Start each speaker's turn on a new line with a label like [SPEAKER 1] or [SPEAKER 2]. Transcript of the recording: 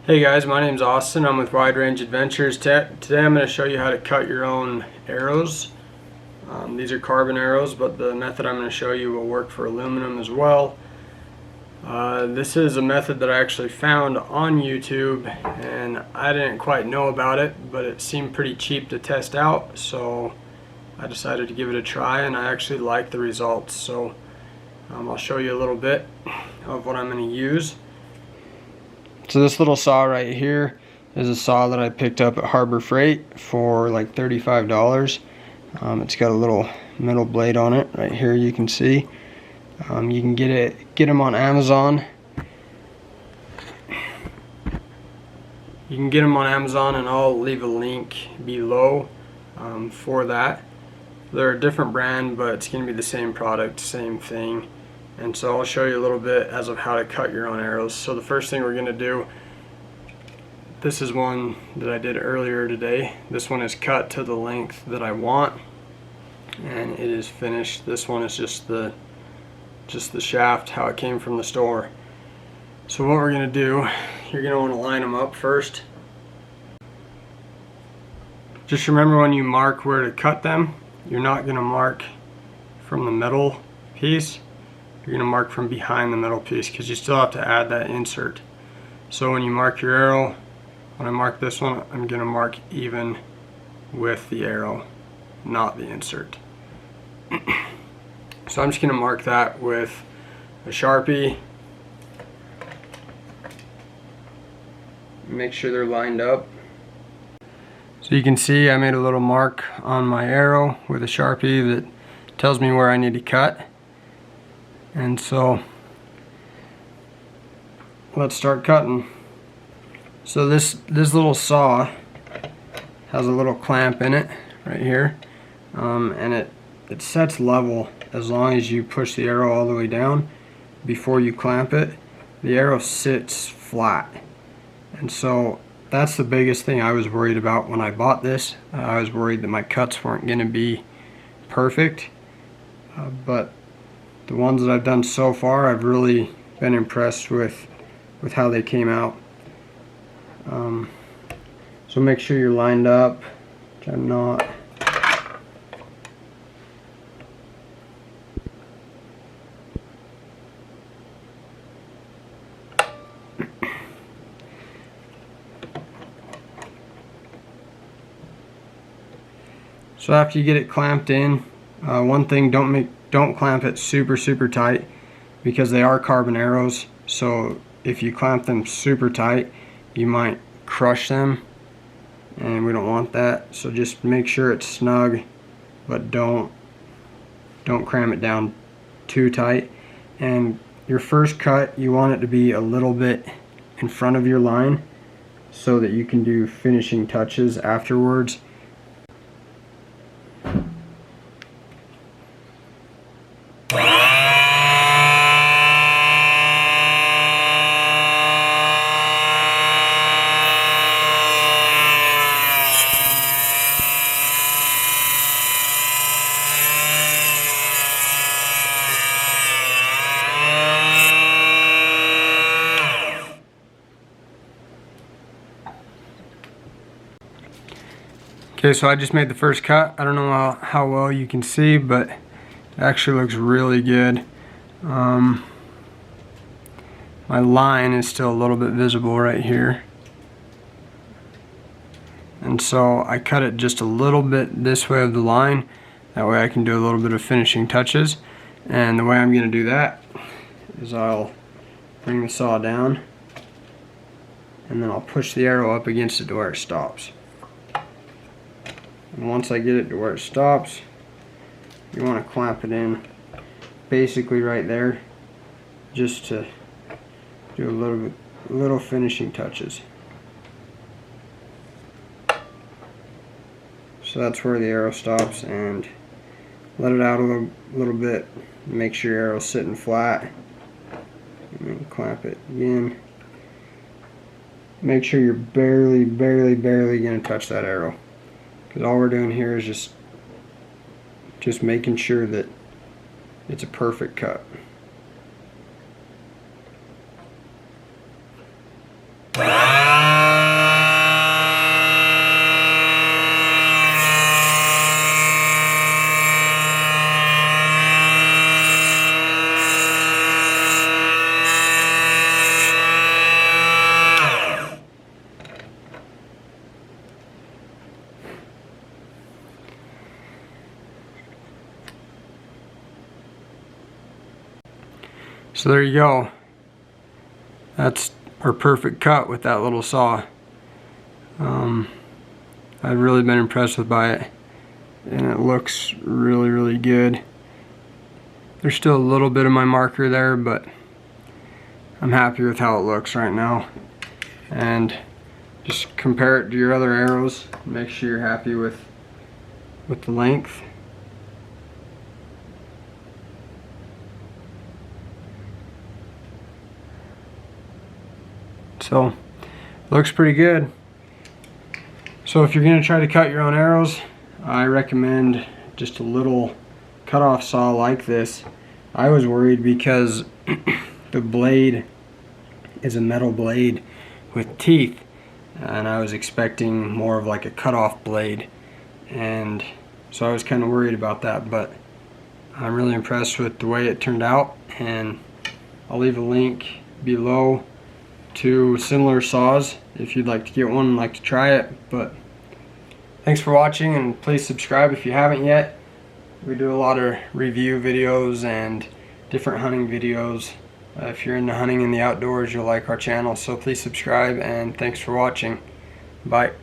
[SPEAKER 1] Hey guys, my name's Austin. I'm with Wide Range Adventures. Today I'm going to show you how to cut your own arrows. These are carbon arrows, but the method I'm going to show you will work for aluminum as well. This is a method that I actually found on YouTube, and I didn't quite know about it, but it seemed pretty cheap to test out, so I decided to give it a try, and I actually like the results. So I'll show you a little bit of what I'm going to use. So this little saw right here is a saw that I picked up at Harbor Freight for like $35. It's got a little metal blade on it right here, you can see. You can get them on Amazon. You can get them on Amazon, and I'll leave a link below for that. They're a different brand, but it's going to be the same product, same thing. And so I'll show you a little bit as of how to cut your own arrows. So the first thing we're going to do, this is one that I did earlier today. This one is cut to the length that I want, and it is finished. This one is just the shaft, how it came from the store. So what we're going to do, you're going to want to line them up first. Just remember, when you mark where to cut them, you're not going to mark from the metal piece. You're going to mark from behind the metal piece, because you still have to add that insert. So when you mark your arrow, when I mark this one, I'm going to mark even with the arrow, not the insert. So I'm just going to mark that with a Sharpie. Make sure they're lined up. So you can see I made a little mark on my arrow with a Sharpie that tells me where I need to cut. And so let's start cutting. So this little saw has a little clamp in it right here, and it sets level as long as you push the arrow all the way down. Before you clamp it, the arrow sits flat. And so that's the biggest thing I was worried about when I bought this. I was worried that my cuts weren't going to be perfect, but the ones that I've done so far, I've really been impressed with how they came out. So make sure you're lined up, which I'm not. So after you get it clamped in, one thing, don't clamp it super tight, because they are carbon arrows. So if you clamp them super tight, you might crush them, and we don't want that. So just make sure it's snug, but don't cram it down too tight. And your first cut, you want it to be a little bit in front of your line, so that you can do finishing touches afterwards. Okay, so I just made the first cut. I don't know how well you can see, but it actually looks really good. My line is still a little bit visible right here. And so I cut it just a little bit this way of the line. That way I can do a little bit of finishing touches. And the way I'm going to do that is I'll bring the saw down, and then I'll push the arrow up against it to where it stops. And once I get it to where it stops, you want to clamp it in basically right there, just to do a little finishing touches. So that's where the arrow stops, and let it out a little bit. Make sure your arrow's sitting flat, and then clamp it again. Make sure you're barely going to touch that arrow, because all we're doing here is just making sure that it's a perfect cut. So there you go. That's our perfect cut with that little saw. I've really been impressed by it, and it looks really good. There's still a little bit of my marker there, but I'm happy with how it looks right now. And just compare it to your other arrows. Make sure you're happy with the length. So, looks pretty good. So if you're going to try to cut your own arrows, I recommend just a little cutoff saw like this. I was worried because the blade is a metal blade with teeth, and I was expecting more of like a cutoff blade, and so I was kind of worried about that, but I'm really impressed with the way it turned out, and I'll leave a link below to similar saws if you'd like to get one and like to try it. But thanks for watching, and please subscribe if you haven't yet. We do a lot of review videos and different hunting videos. If you're into hunting in the outdoors, you'll like our channel, so please subscribe, and thanks for watching. Bye.